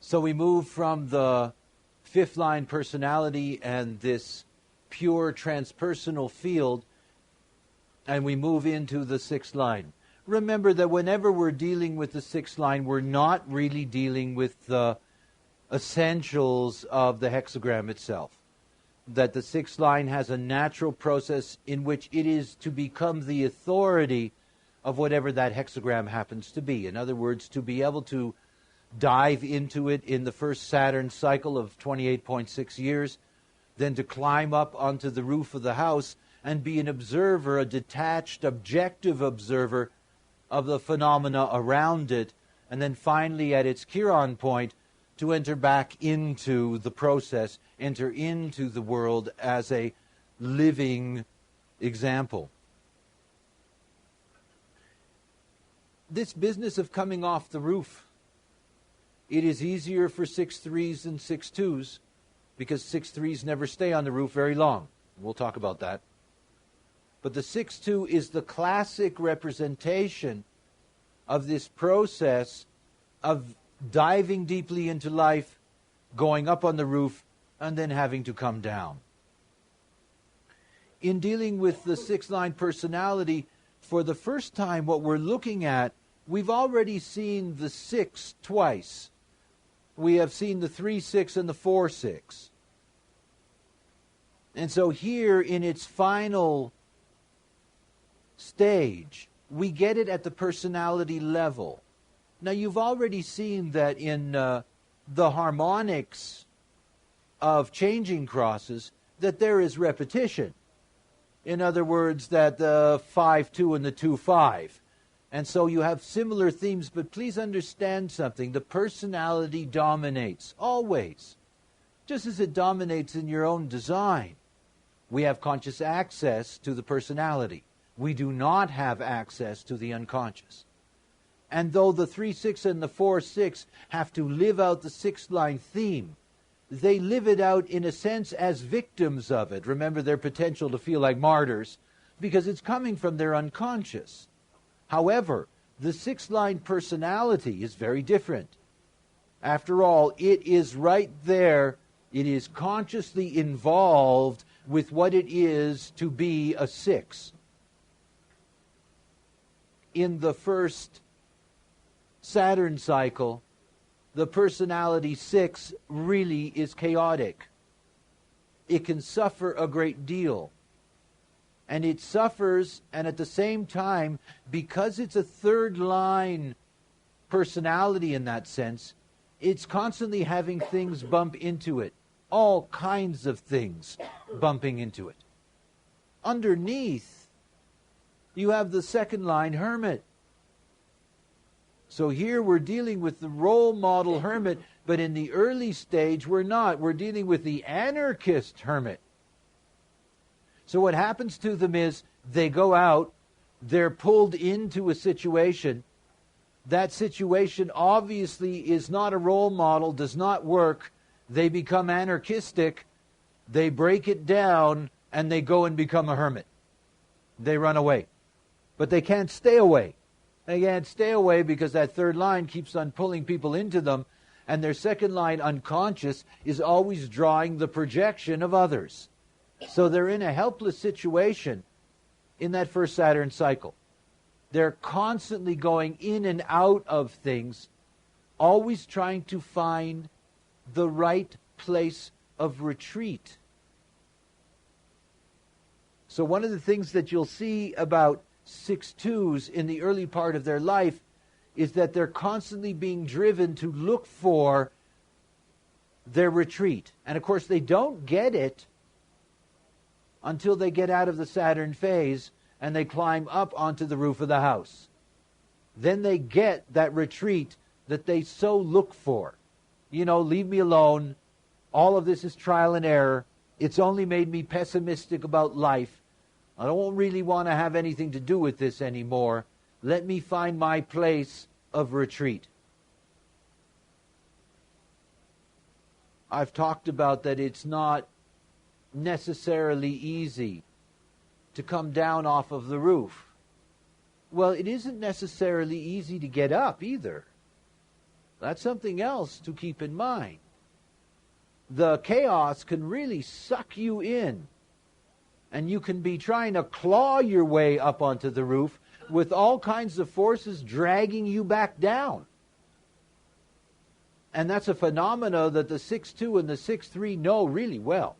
So we move from the fifth line personality and this pure transpersonal field, and we move into the sixth line. Remember that whenever we're dealing with the sixth line, we're not really dealing with the essentials of the hexagram itself. That the sixth line has a natural process in which it is to become the authority of whatever that hexagram happens to be. In other words, to be able to dive into it in the first Saturn cycle of 28.6 years, then to climb up onto the roof of the house and be an observer, a detached, objective observer of the phenomena around it, and then finally at its Chiron point to enter back into the process, enter into the world as a living example. This business of coming off the roof, it is easier for 6-3s than 6-2s because 6-3s never stay on the roof very long. We'll talk about that. But the 6-2 is the classic representation of this process of diving deeply into life, going up on the roof, and then having to come down. In dealing with the sixth line personality, for the first time what we're looking at, we've already seen the 6 twice. We have seen the 3-6 and the 4-6. And so here in its final stage, we get it at the personality level. Now you've already seen that in the harmonics of changing crosses that there is repetition. In other words, that the 5-2 and the 2-5. And so you have similar themes, but please understand something. The personality dominates, always. Just as it dominates in your own design. We have conscious access to the personality. We do not have access to the unconscious. And though the 3-6 and the 4-6 have to live out the sixth line theme, they live it out in a sense as victims of it. Remember their potential to feel like martyrs, because it's coming from their unconscious. However, the sixth line personality is very different. After all, it is right there. It is consciously involved with what it is to be a 6. In the first Saturn cycle, the personality 6 really is chaotic. It can suffer a great deal. And it suffers, and at the same time, because it's a third line personality in that sense, it's constantly having things bump into it. All kinds of things bumping into it. Underneath, you have the second line hermit. So here we're dealing with the role model hermit, but in the early stage we're not. We're dealing with the anarchist hermit. So what happens to them is they go out, they're pulled into a situation. That situation obviously is not a role model, does not work. They become anarchistic, they break it down, and they go and become a hermit. They run away. But they can't stay away. They can't stay away because that third line keeps on pulling people into them, and their second line unconscious is always drawing the projection of others. So they're in a helpless situation in that first Saturn cycle. They're constantly going in and out of things, always trying to find the right place of retreat. So one of the things that you'll see about 6-2s in the early part of their life is that they're constantly being driven to look for their retreat. And of course they don't get it until they get out of the Saturn phase and they climb up onto the roof of the house. Then they get that retreat that they so look for. You know, leave me alone. All of this is trial and error. It's only made me pessimistic about life. I don't really want to have anything to do with this anymore. Let me find my place of retreat. I've talked about that it's not necessarily easy to come down off of the roof. Well, it isn't necessarily easy to get up either. That's something else to keep in mind. The chaos can really suck you in, and you can be trying to claw your way up onto the roof with all kinds of forces dragging you back down. And that's a phenomena that the 6-2 and the 6-3 know really well.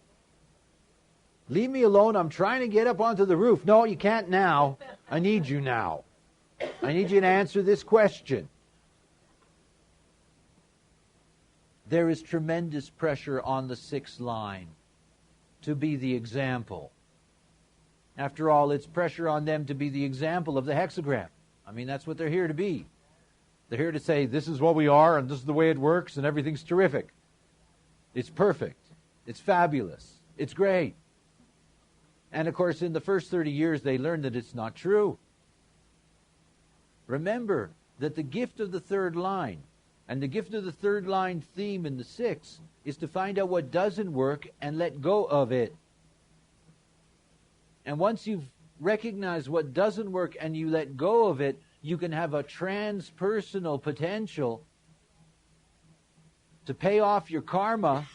Leave me alone. I'm trying to get up onto the roof. No, you can't now. I need you now. I need you to answer this question. There is tremendous pressure on the 6th line to be the example. After all, it's pressure on them to be the example of the hexagram. I mean, that's what they're here to be. They're here to say, this is what we are, and this is the way it works, and everything's terrific. It's perfect. It's fabulous. It's great. And of course, in the first 30 years, they learn that it's not true. Remember that the gift of the third line, and the gift of the third line theme in the 6, is to find out what doesn't work and let go of it. And once you've recognized what doesn't work and you let go of it, you can have a transpersonal potential to pay off your karma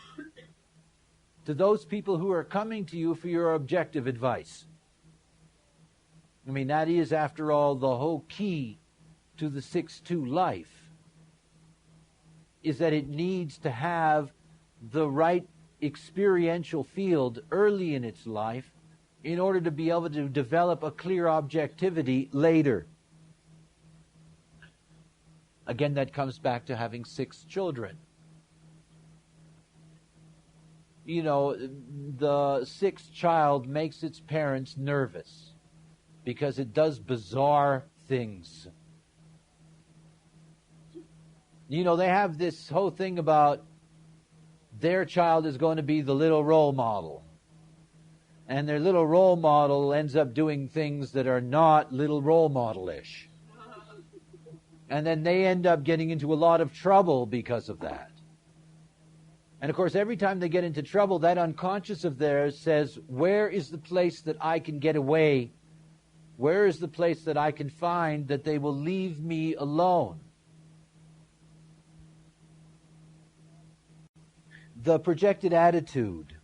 to those people who are coming to you for your objective advice. I mean, that is, after all, the whole key to the 6-2 life, is that it needs to have the right experiential field early in its life in order to be able to develop a clear objectivity later. Again, that comes back to having 6 children. You know, the 6th child makes its parents nervous because it does bizarre things. You know, they have this whole thing about their child is going to be the little role model. And their little role model ends up doing things that are not little role model-ish. And then they end up getting into a lot of trouble because of that. And of course, every time they get into trouble, that unconscious of theirs says, where is the place that I can get away? Where is the place that I can find that they will leave me alone? The projected attitude.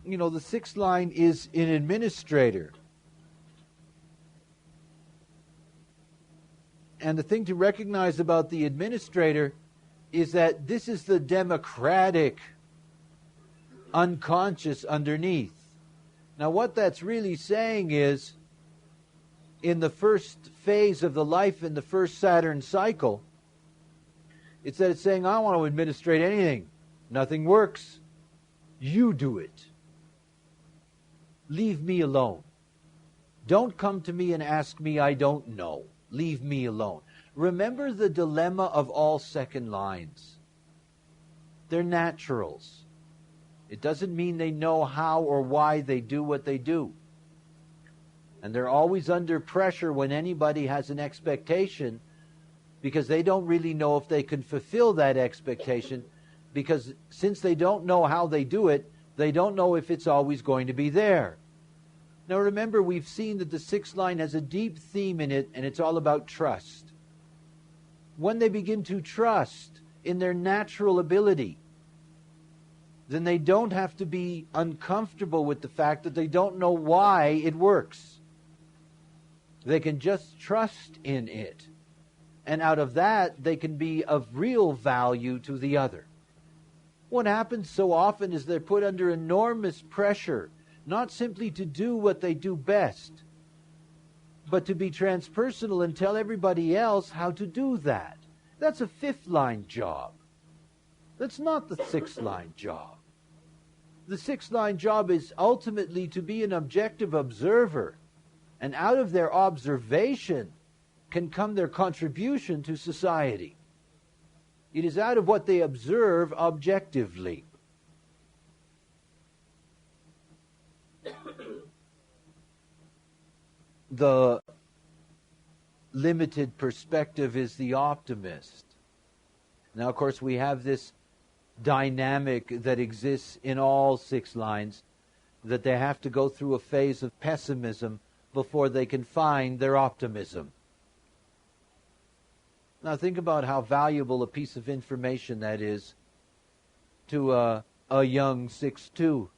You know, the 6th line is an administrator. And the thing to recognize about the administrator is that this is the democratic unconscious underneath. Now, what that's really saying is, in the first phase of the life in the first Saturn cycle, it's that it's saying, I don't want to administrate anything. Nothing works. You do it. Leave me alone. Don't come to me and ask me, I don't know. Leave me alone. Remember the dilemma of all second lines. They're naturals. It doesn't mean they know how or why they do what they do. And they're always under pressure when anybody has an expectation, because they don't really know if they can fulfill that expectation, because since they don't know how they do it, they don't know if it's always going to be there. Now remember, we've seen that the 6th line has a deep theme in it, and it's all about trust. When they begin to trust in their natural ability, then they don't have to be uncomfortable with the fact that they don't know why it works. They can just trust in it. And out of that, they can be of real value to the other. What happens so often is they're put under enormous pressure, not simply to do what they do best, but to be transpersonal and tell everybody else how to do that. That's a 5th line job. That's not the 6th line job. The 6th line job is ultimately to be an objective observer, and out of their observation can come their contribution to society. It is out of what they observe objectively. The limited perspective is the optimist. Now, of course, we have this dynamic that exists in all 6 lines, that they have to go through a phase of pessimism before they can find their optimism. Now think about how valuable a piece of information that is to a young 6'2".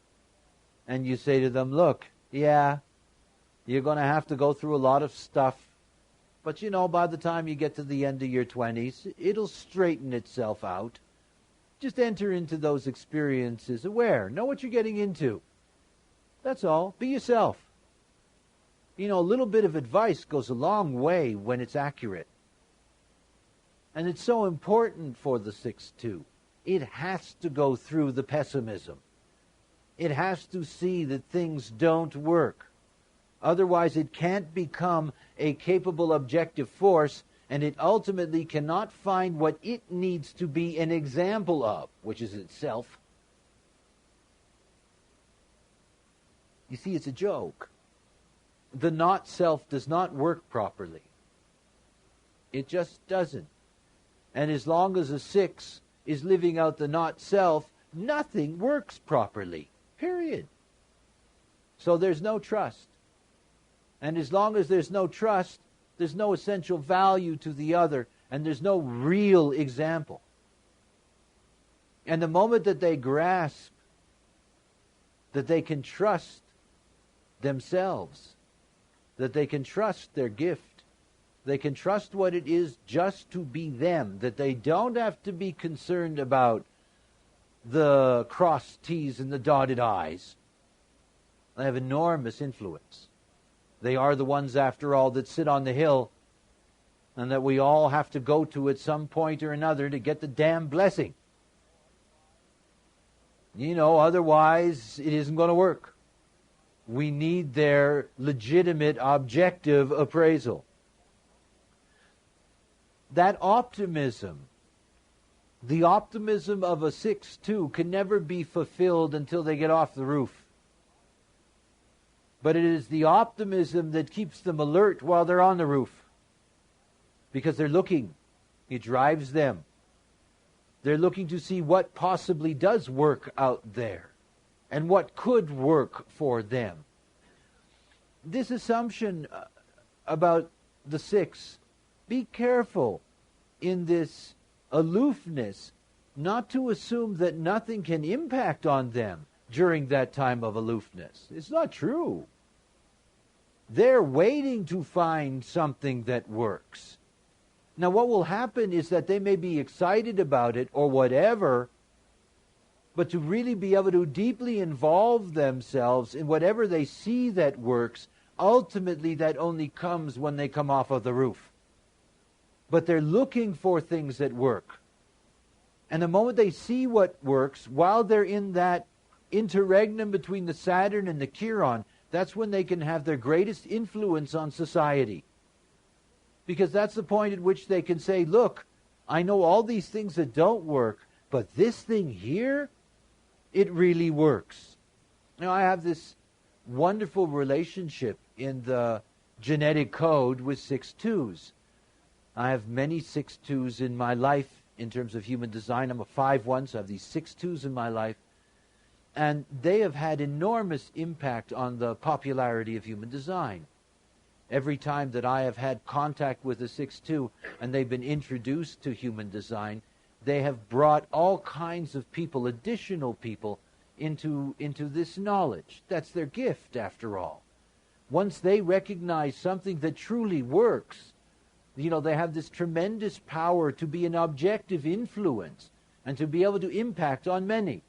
And you say to them, look, yeah, you're going to have to go through a lot of stuff. But by the time you get to the end of your 20s, it'll straighten itself out. Just enter into those experiences aware. Know what you're getting into. That's all. Be yourself. A little bit of advice goes a long way when it's accurate. And it's so important for the 6'2". It has to go through the pessimism. It has to see that things don't work. Otherwise, it can't become a capable objective force, and it ultimately cannot find what it needs to be an example of, which is itself. You see, it's a joke. The not self does not work properly. It just doesn't. And as long as a 6 is living out the not self, nothing works properly. Period. So there's no trust. And as long as there's no trust, there's no essential value to the other, and there's no real example. And the moment that they grasp that they can trust themselves, that they can trust their gift, they can trust what it is just to be them, that they don't have to be concerned about the crossed T's and the dotted I's, they have enormous influence. They are the ones, after all, that sit on the hill, and that we all have to go to at some point or another to get the damn blessing. Otherwise it isn't going to work. We need their legitimate, objective appraisal. That optimism, the optimism of a 6'2", can never be fulfilled until they get off the roof. But it is the optimism that keeps them alert while they're on the roof. Because they're looking. It drives them. They're looking to see what possibly does work out there, and what could work for them. This assumption about the 6, be careful in this aloofness not to assume that nothing can impact on them during that time of aloofness. It's not true. They're waiting to find something that works. Now, what will happen is that they may be excited about it or whatever, but to really be able to deeply involve themselves in whatever they see that works, ultimately that only comes when they come off of the roof. But they're looking for things that work. And the moment they see what works, while they're in that interregnum between the Saturn and the Chiron, that's when they can have their greatest influence on society. Because that's the point at which they can say, look, I know all these things that don't work, but this thing here, it really works. I have this wonderful relationship in the genetic code with 6'2". I have many 6'2" in my life in terms of human design. I'm a 5'1", so I have these 6'2" in my life. And they have had enormous impact on the popularity of human design. Every time that I have had contact with a 6'2" and they've been introduced to human design, they have brought all kinds of people, additional people, into this knowledge. That's their gift, after all. Once they recognize something that truly works, they have this tremendous power to be an objective influence and to be able to impact on many.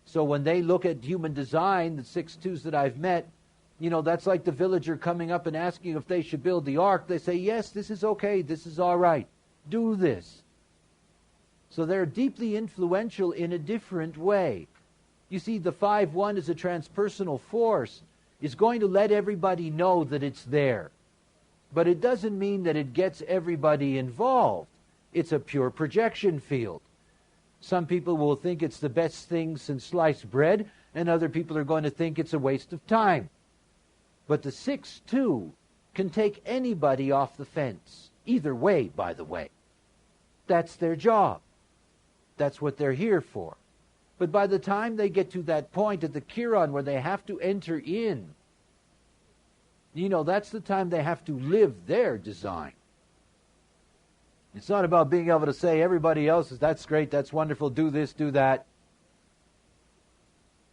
So when they look at human design, the 6'2" that I've met, that's like the villager coming up and asking if they should build the ark. They say, yes, this is okay, this is all right, do this. So they're deeply influential in a different way. You see, the 5'1" is a transpersonal force, is going to let everybody know that it's there. But it doesn't mean that it gets everybody involved. It's a pure projection field. Some people will think it's the best thing since sliced bread, and other people are going to think it's a waste of time. But the 6'2" can take anybody off the fence. Either way, by the way. That's their job. That's what they're here for. But by the time they get to that point at the Chiron where they have to enter in, that's the time they have to live their design. It's not about being able to say everybody else is, that's great, that's wonderful, do this, do that.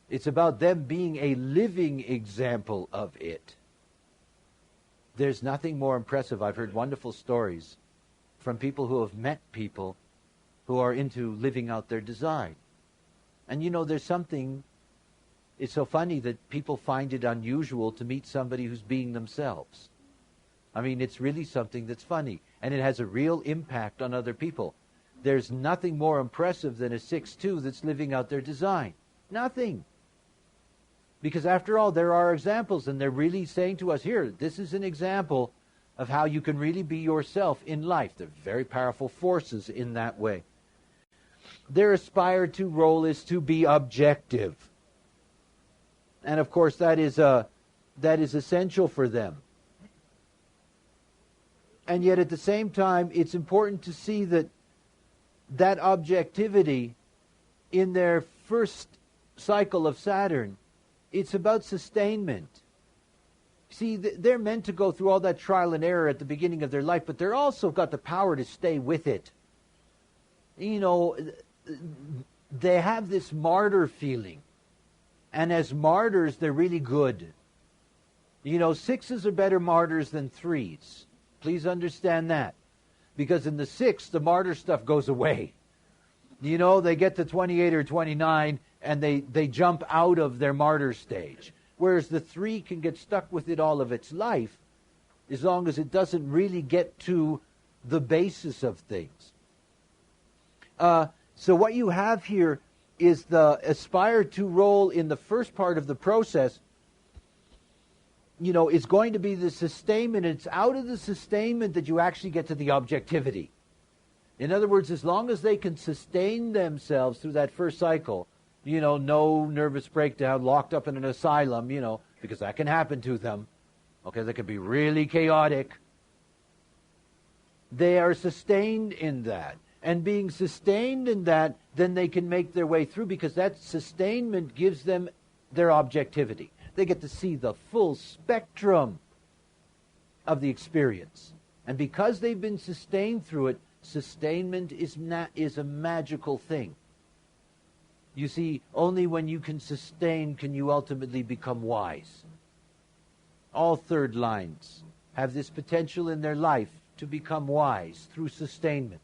It's about them being a living example of it. There's nothing more impressive. I've heard wonderful stories from people who have met people who are into living out their design. And you know, there's something, it's so funny that people find it unusual to meet somebody who's being themselves. I mean, it's really something that's funny, and it has a real impact on other people. There's nothing more impressive than a 6'2" that's living out their design. Nothing. Because after all, there are examples, and they're really saying to us, here, this is an example of how you can really be yourself in life. They're very powerful forces in that way. Their aspire to role is to be objective. And of course, that is essential for them. And yet at the same time, it's important to see that objectivity in their first cycle of Saturn, it's about sustainment. See, they're meant to go through all that trial and error at the beginning of their life, but they're also got the power to stay with it. You know, they have this martyr feeling. And as martyrs, they're really good. You know, 6s are better martyrs than 3s. Please understand that. Because in the 6, the martyr stuff goes away. You know, they get to 28 or 29, and they jump out of their martyr stage. Whereas the 3 can get stuck with it all of its life, as long as it doesn't really get to the basis of things. So what you have here is the aspire to role in the first part of the process, you know, is going to be the sustainment. It's out of the sustainment that you actually get to the objectivity. In other words, as long as they can sustain themselves through that first cycle, you know, no nervous breakdown, locked up in an asylum, you know, because that can happen to them. Okay, they can be really chaotic. They are sustained in that. And being sustained in that, then they can make their way through, because that sustainment gives them their objectivity. They get to see the full spectrum of the experience. And because they've been sustained through it, sustainment is a magical thing. You see, only when you can sustain can you ultimately become wise. All third lines have this potential in their life to become wise through sustainment.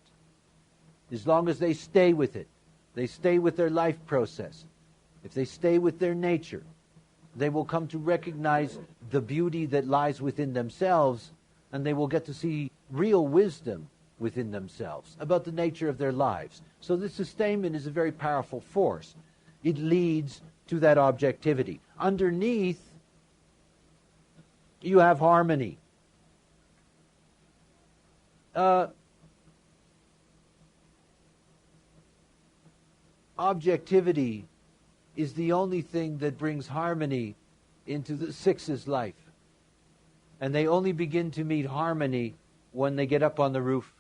As long as they stay with it, they stay with their life process. If they stay with their nature, they will come to recognize the beauty that lies within themselves, and they will get to see real wisdom within themselves about the nature of their lives. So this sustainment is a very powerful force. It leads to that objectivity. Underneath, you have harmony. Objectivity is the only thing that brings harmony into the 6's life. And they only begin to meet harmony when they get up on the roof.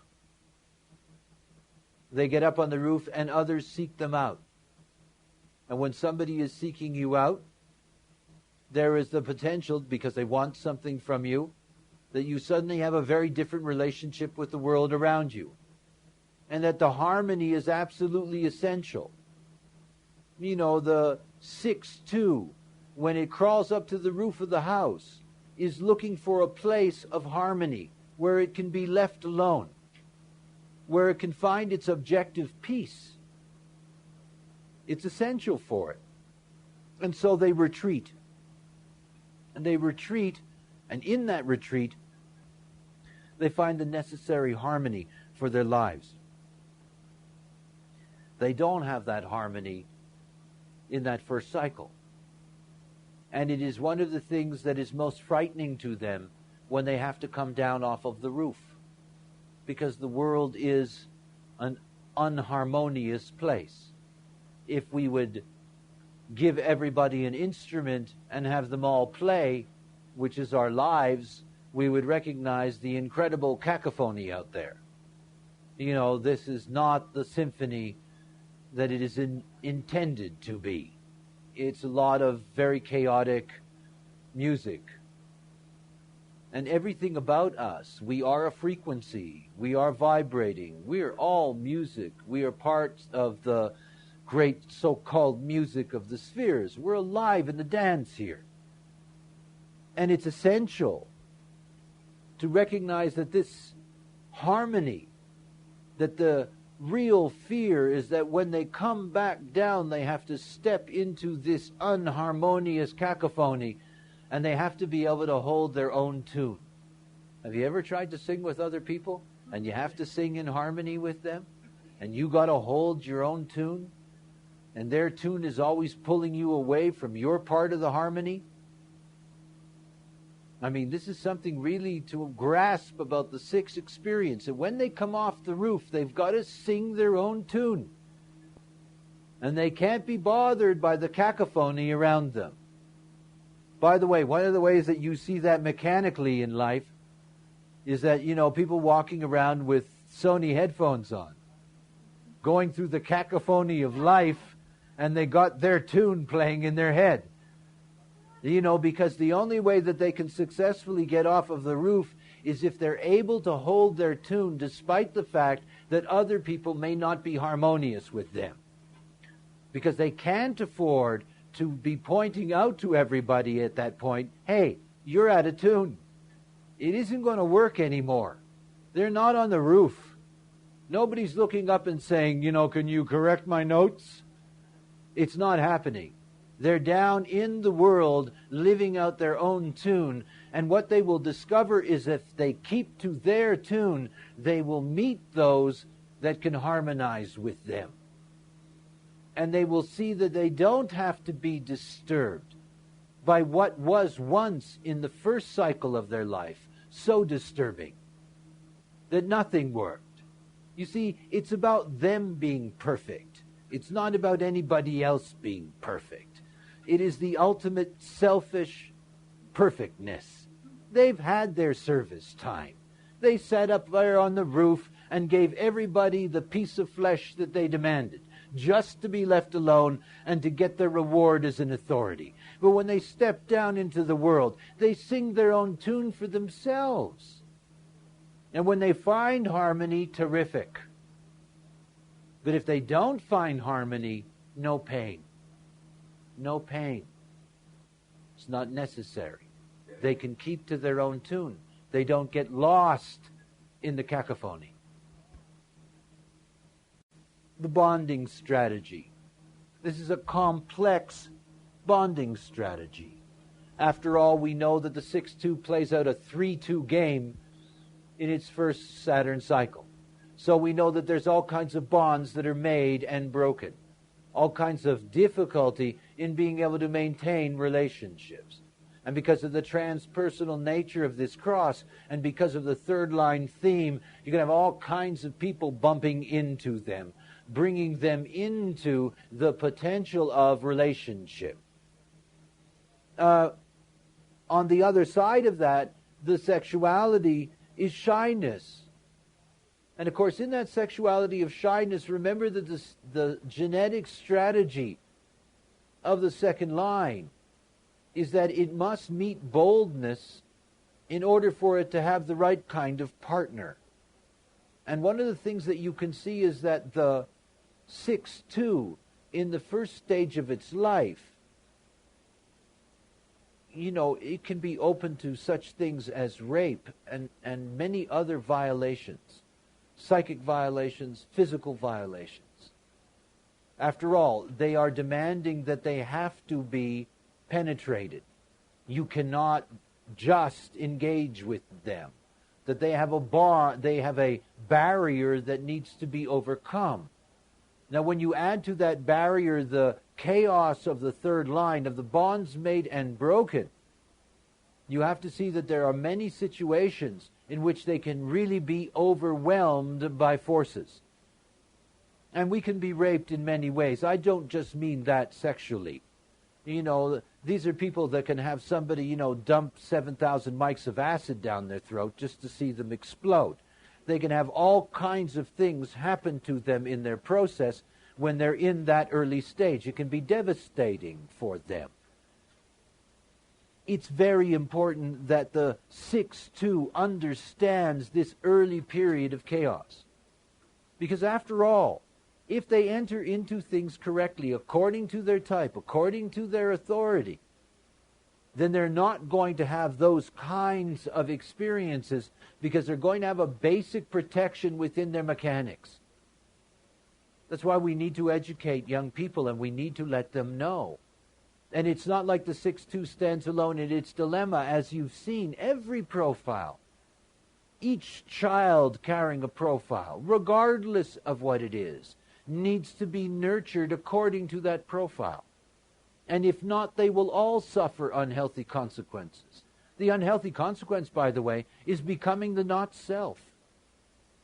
They get up on the roof and others seek them out. And when somebody is seeking you out, there is the potential, because they want something from you, that you suddenly have a very different relationship with the world around you. And that the harmony is absolutely essential. You know, the 6'2", when it crawls up to the roof of the house, is looking for a place of harmony where it can be left alone, where it can find its objective peace. It's essential for it. And so they retreat. And they retreat, and in that retreat, they find the necessary harmony for their lives. They don't have that harmony in that first cycle. And it is one of the things that is most frightening to them when they have to come down off of the roof, because the world is an unharmonious place. If we would give everybody an instrument and have them all play, which is our lives, we would recognize the incredible cacophony out there. You know, this is not the symphony that it is intended to be. It's a lot of very chaotic music. and everything about us. We are a frequency. We are vibrating. We are all music. We are parts of the great so-called music of the spheres. We're alive in the dance here. And it's essential to recognize that this harmony, that the real fear is that when they come back down, they have to step into this unharmonious cacophony, and they have to be able to hold their own tune. Have you ever tried to sing with other people, and you have to sing in harmony with them, and you got to hold your own tune, and their tune is always pulling you away from your part of the harmony? I mean, this is something really to grasp about the sixth experience. And when they come off the roof, they've got to sing their own tune. And they can't be bothered by the cacophony around them. By the way, one of the ways that you see that mechanically in life is that, people walking around with Sony headphones on, going through the cacophony of life, and they got their tune playing in their head. Because the only way that they can successfully get off of the roof is if they're able to hold their tune despite the fact that other people may not be harmonious with them. Because they can't afford to be pointing out to everybody at that point, hey, you're out of tune. It isn't going to work anymore. They're not on the roof. Nobody's looking up and saying, can you correct my notes? It's not happening. They're down in the world living out their own tune, and what they will discover is if they keep to their tune, they will meet those that can harmonize with them. And they will see that they don't have to be disturbed by what was once in the first cycle of their life so disturbing that nothing worked. You see, it's about them being perfect. It's not about anybody else being perfect. It is the ultimate selfish perfectness. They've had their service time. They sat up there on the roof and gave everybody the piece of flesh that they demanded, just to be left alone and to get their reward as an authority. But when they step down into the world, they sing their own tune for themselves. And when they find harmony, terrific. But if they don't find harmony, no pain. No pain. It's not necessary. They can keep to their own tune. They don't get lost in the cacophony. The bonding strategy. This is a complex bonding strategy. After all, we know that the 6-2 plays out a 3-2 game in its first Saturn cycle. So we know that there's all kinds of bonds that are made and broken. All kinds of difficulty in being able to maintain relationships. And because of the transpersonal nature of this cross, and because of the third line theme, you can have all kinds of people bumping into them, bringing them into the potential of relationship. On the other side of that, the sexuality is shyness. And of course, in that sexuality of shyness, remember that the genetic strategy of the second line is that it must meet boldness in order for it to have the right kind of partner. And one of the things that you can see is that the 6-2, in the first stage of its life, it can be open to such things as rape and many other violations. Psychic violations, physical violations. After all, they are demanding that they have to be penetrated. You cannot just engage with them. That they have a barrier that needs to be overcome. Now, when you add to that barrier the chaos of the third line, of the bonds made and broken, you have to see that there are many situations in which they can really be overwhelmed by forces. And we can be raped in many ways. I don't just mean that sexually. These are people that can have somebody, dump 7,000 mics of acid down their throat just to see them explode. They can have all kinds of things happen to them in their process when they're in that early stage. It can be devastating for them. it's very important that the 6-2 understands this early period of chaos. Because after all, if they enter into things correctly, according to their type, according to their authority, then they're not going to have those kinds of experiences, because they're going to have a basic protection within their mechanics. That's why we need to educate young people, and we need to let them know. And it's not like the 6-2 stands alone in its dilemma. As you've seen, every profile, each child carrying a profile, regardless of what it is, needs to be nurtured according to that profile. And if not, they will all suffer unhealthy consequences. The unhealthy consequence, by the way, is becoming the not self.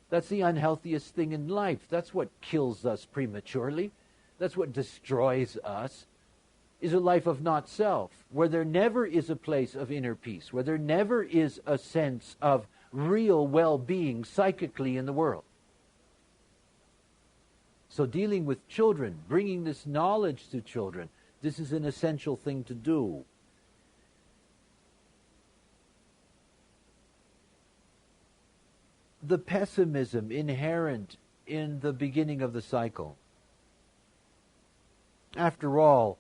That's the unhealthiest thing in life. That's what kills us prematurely. That's what destroys us, is a life of not self, where there never is a place of inner peace, where there never is a sense of real well-being psychically in the world. So dealing with children, bringing this knowledge to children, this is an essential thing to do. The pessimism inherent in the beginning of the cycle. After all,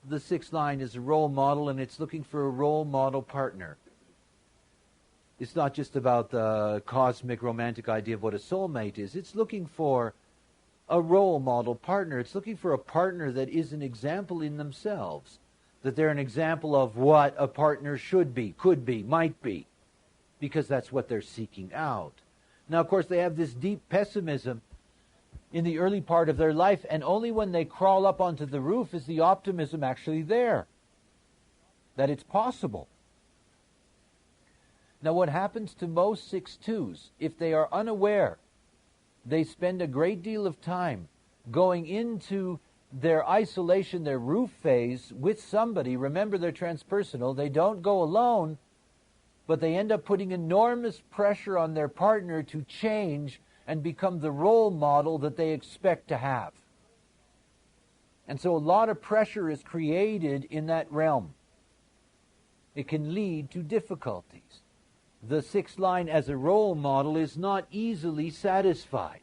the 6th line is a role model, and it's looking for a role model partner. It's not just about the cosmic romantic idea of what a soulmate is. It's looking for a role model partner. It's looking for a partner that is an example in themselves, that they're an example of what a partner should be, could be, might be, because that's what they're seeking out. Now, of course, they have this deep pessimism in the early part of their life, and only when they crawl up onto the roof is the optimism actually there, that it's possible. Now, what happens to most 6-2s, if they are unaware, they spend a great deal of time going into their isolation, their roof phase with somebody. Remember, they're transpersonal. They don't go alone, but they end up putting enormous pressure on their partner to change and become the role model that they expect to have. And so a lot of pressure is created in that realm. It can lead to difficulties. The 6th line as a role model is not easily satisfied.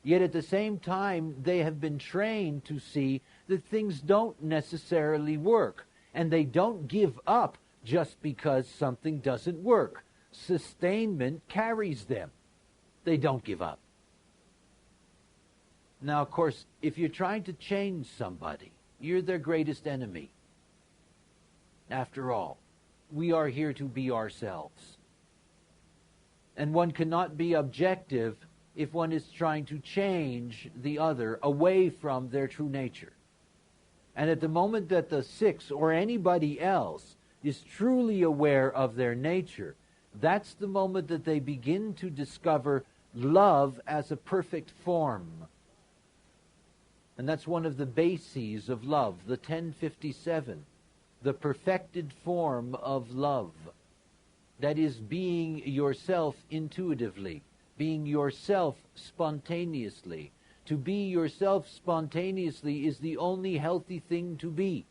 Yet at the same time, they have been trained to see that things don't necessarily work, and they don't give up just because something doesn't work. Sustainment carries them. They don't give up. Now, of course, if you're trying to change somebody, you're their greatest enemy. After all, we are here to be ourselves. And one cannot be objective if one is trying to change the other away from their true nature. And at the moment that the 6 or anybody else is truly aware of their nature, that's the moment that they begin to discover love as a perfect form. And that's one of the bases of love, the 1057, the perfected form of love. That is being yourself intuitively, being yourself spontaneously. To be yourself spontaneously is the only healthy thing to be.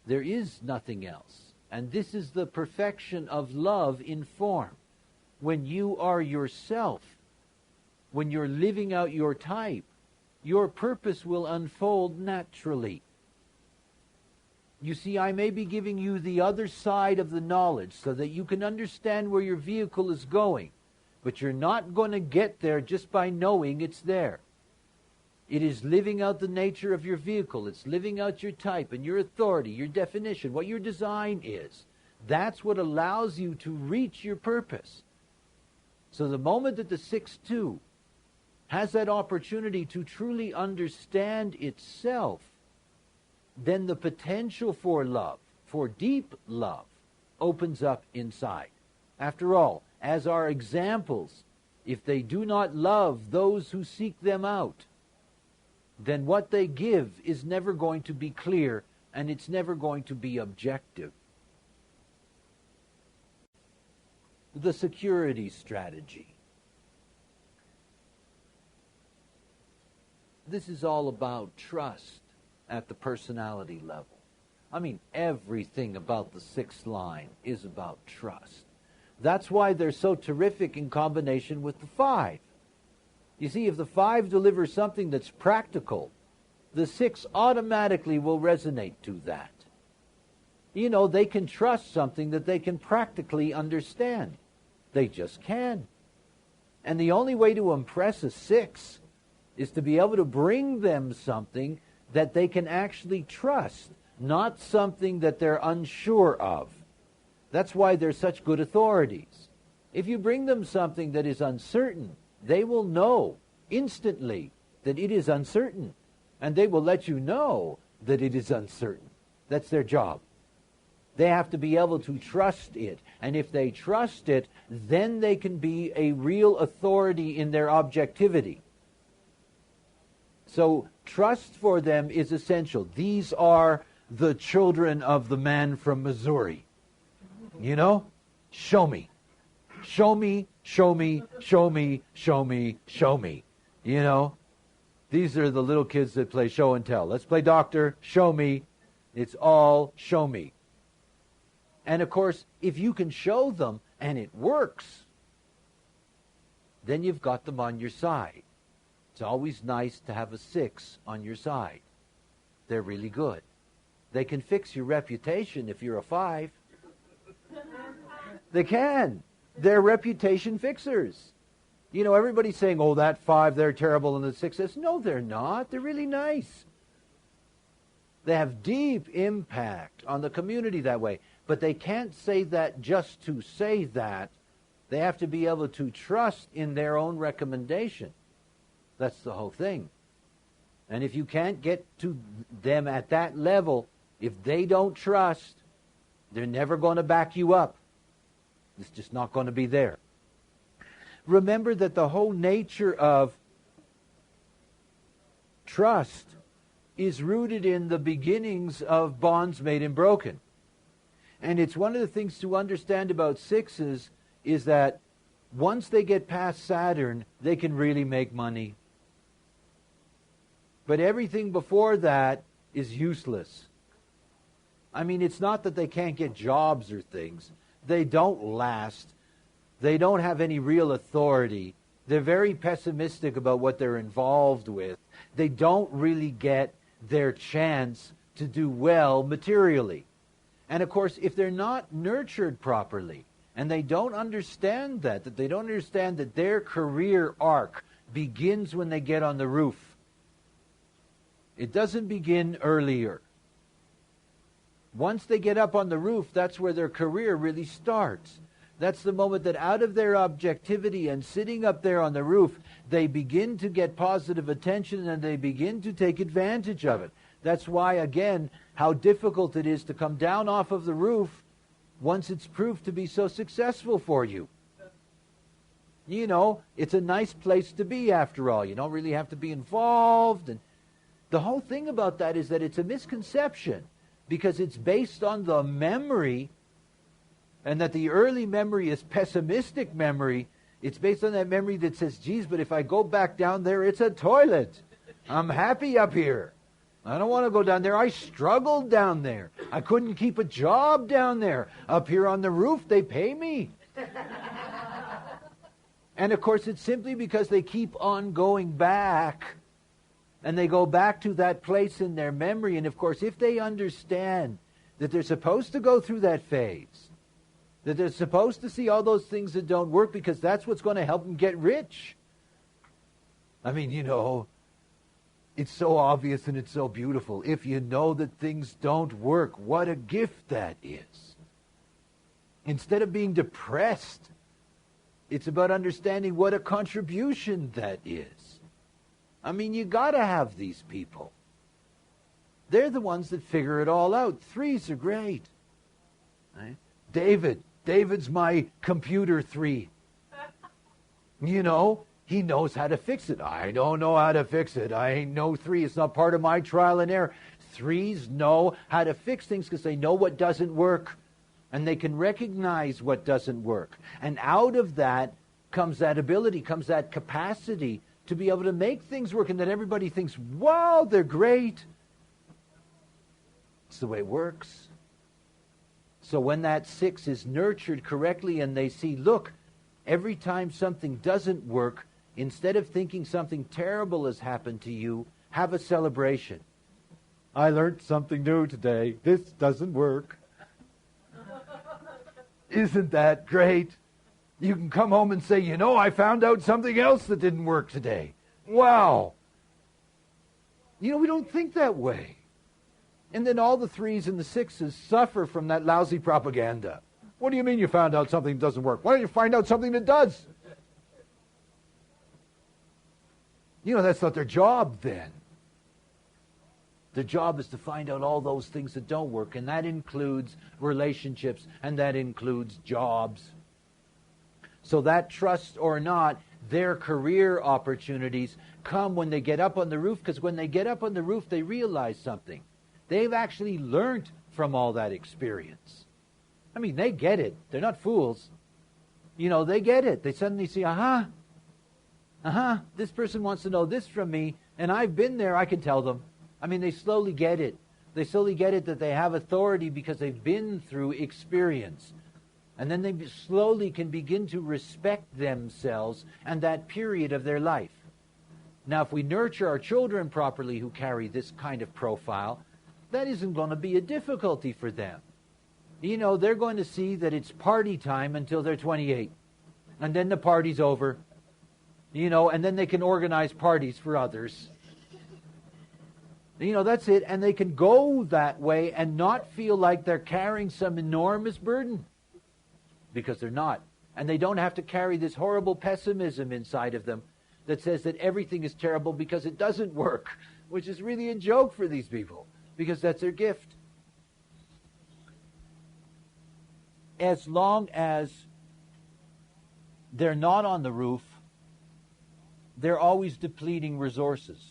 There is nothing else. And this is the perfection of love in form. When you are yourself, when you're living out your type, your purpose will unfold naturally. You see, I may be giving you the other side of the knowledge so that you can understand where your vehicle is going, but you're not going to get there just by knowing it's there. It is living out the nature of your vehicle. It's living out your type and your authority, your definition, what your design is. That's what allows you to reach your purpose. So the moment that the 6-2 has that opportunity to truly understand itself, then the potential for love, for deep love, opens up inside. After all, as our examples, if they do not love those who seek them out, then what they give is never going to be clear, and it's never going to be objective. The security strategy. This is all about trust at the personality level. I mean, everything about the 6th line is about trust. That's why they're so terrific in combination with the 5. You see, if the 5 delivers something that's practical, the 6 automatically will resonate to that. You know, they can trust something that they can practically understand. They just can. And the only way to impress a 6 is to be able to bring them something that they can actually trust, not something that they're unsure of. That's why they're such good authorities. If you bring them something that is uncertain, they will know instantly that it is uncertain. And they will let you know that it is uncertain. That's their job. They have to be able to trust it. And if they trust it, then they can be a real authority in their objectivity. So trust for them is essential. These are the children of the man from Missouri. You know? Show me. Show me, show me, show me, show me, show me. You know? These are the little kids that play show and tell. Let's play doctor, show me. It's all show me. And of course, if you can show them and it works, then you've got them on your side. It's always nice to have a 6 on your side. They're really good. They can fix your reputation if you're a 5. They can. They're reputation fixers. You know, everybody's saying, oh, that 5, they're terrible, and the 6 says, no, they're not. They're really nice. They have deep impact on the community that way. But they can't say that just to say that. They have to be able to trust in their own recommendation. That's the whole thing. And if you can't get to them at that level, if they don't trust, they're never going to back you up. It's just not going to be there. Remember that the whole nature of trust is rooted in the beginnings of bonds made and broken. And it's one of the things to understand about 6s is that once they get past Saturn, they can really make money. But everything before that is useless. I mean, it's not that they can't get jobs or things. They don't last. They don't have any real authority. They're very pessimistic about what they're involved with. They don't really get their chance to do well materially. And of course, if they're not nurtured properly, and they don't understand that they don't understand that their career arc begins when they get on the roof. It doesn't begin earlier. Once they get up on the roof, that's where their career really starts. That's the moment that out of their objectivity and sitting up there on the roof, they begin to get positive attention and they begin to take advantage of it. That's why, again, how difficult it is to come down off of the roof once it's proved to be so successful for you. You know, it's a nice place to be after all. You don't really have to be involved. And the whole thing about that is that it's a misconception because it's based on the memory, and that the early memory is pessimistic memory. It's based on that memory that says, geez, but if I go back down there, it's a toilet. I'm happy up here. I don't want to go down there. I struggled down there. I couldn't keep a job down there. Up here on the roof, they pay me. And of course, it's simply because they keep on going back. And they go back to that place in their memory. And of course, if they understand that they're supposed to go through that phase, that they're supposed to see all those things that don't work because that's what's going to help them get rich. I mean, you know, it's so obvious and it's so beautiful. If you know that things don't work, what a gift that is. Instead of being depressed, it's about understanding what a contribution that is. I mean, you got to have these people. They're the ones that figure it all out. 3s are great. Right? David's my computer 3. You know, he knows how to fix it. I don't know how to fix it. I ain't no 3. It's not part of my trial and error. 3s know how to fix things because they know what doesn't work. And they can recognize what doesn't work. And out of that comes that ability, comes that capacity to be able to make things work and that everybody thinks, wow, they're great. It's the way it works. So when that 6 is nurtured correctly and they see, look, every time something doesn't work, instead of thinking something terrible has happened to you, have a celebration. I learned something new today. This doesn't work. Isn't that great? You can come home and say, I found out something else that didn't work today. Wow. We don't think that way. And then all the 3s and the 6s suffer from that lousy propaganda. What do you mean you found out something doesn't work? Why don't you find out something that does? That's not their job then. Their job is to find out all those things that don't work, and that includes relationships, and that includes jobs. So that trust or not, their career opportunities come when they get up on the roof, because when they get up on the roof, they realize something. They've actually learned from all that experience. I mean, they get it. They're not fools. They get it. They suddenly see, this person wants to know this from me, and I've been there, I can tell them. I mean, they slowly get it. They slowly get it that they have authority because they've been through experience. And then they slowly can begin to respect themselves and that period of their life. Now, if we nurture our children properly who carry this kind of profile, that isn't going to be a difficulty for them. They're going to see that it's party time until they're 28. And then the party's over. And then they can organize parties for others. That's it. And they can go that way and not feel like they're carrying some enormous burden. Because they're not. And they don't have to carry this horrible pessimism inside of them that says that everything is terrible because it doesn't work, which is really a joke for these people, because that's their gift. As long as they're not on the roof, they're always depleting resources.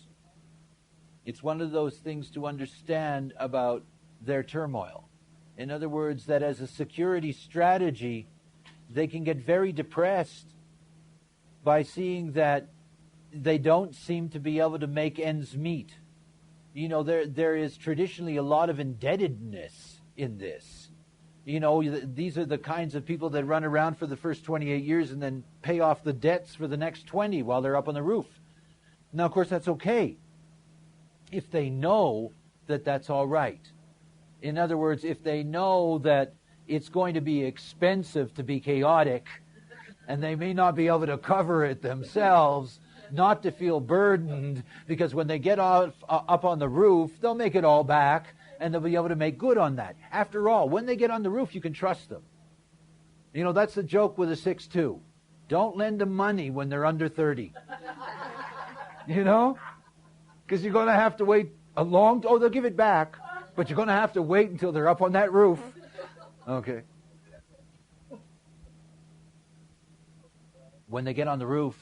It's one of those things to understand about their turmoil. In other words, that as a security strategy, they can get very depressed by seeing that they don't seem to be able to make ends meet. There is traditionally a lot of indebtedness in this. These are the kinds of people that run around for the first 28 years and then pay off the debts for the next 20 while they're up on the roof. Now, of course, that's okay if they know that that's all right. In other words, if they know that it's going to be expensive to be chaotic and they may not be able to cover it themselves, not to feel burdened, because when they get up on the roof, they'll make it all back and they'll be able to make good on that. After all, when they get on the roof, you can trust them. That's the joke with a 6'2". Don't lend them money when they're under 30. Because you're going to have to wait they'll give it back, but you're going to have to wait until they're up on that roof. Okay. When they get on the roof,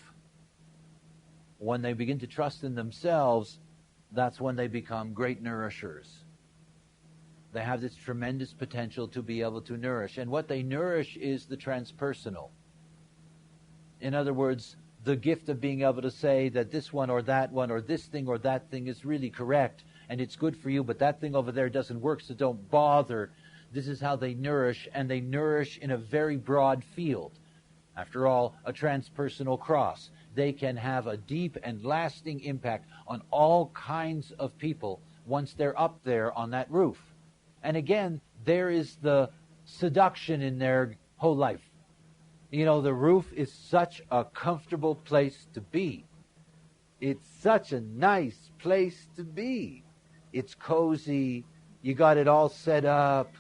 when they begin to trust in themselves, that's when they become great nourishers. They have this tremendous potential to be able to nourish. And what they nourish is the transpersonal. In other words, the gift of being able to say that this one or that one or this thing or that thing is really correct and it's good for you, but that thing over there doesn't work, so don't bother. This is how they nourish, and they nourish in a very broad field. After all, a transpersonal cross. They can have a deep and lasting impact on all kinds of people once they're up there on that roof. And again, there is the seduction in their whole life. The roof is such a comfortable place to be. It's such a nice place to be. It's cozy. You got it all set up.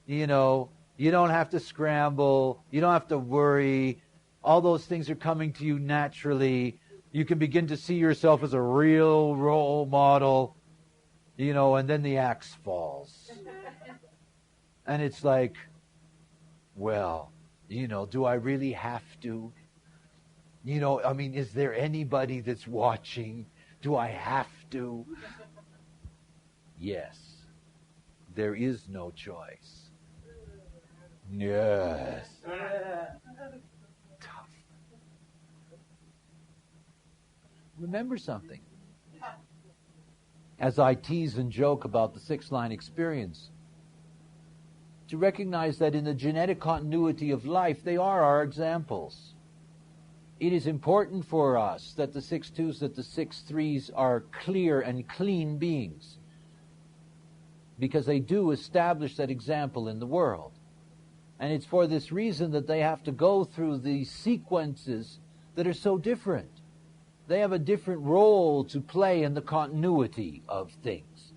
You don't have to scramble. You don't have to worry. All those things are coming to you naturally. You can begin to see yourself as a real role model, and then the axe falls. And it's like, well, do I really have to? Is there anybody that's watching? Do I have to? Yes. There is no choice. Yes. Tough. Remember something. as I tease and joke about the six-line experience, to recognize that in the genetic continuity of life, they are our examples. It is important for us that the 6-2s, that the 6-3s are clear and clean beings, because they do establish that example in the world. And it's for this reason that they have to go through these sequences that are so different. They have a different role to play in the continuity of things.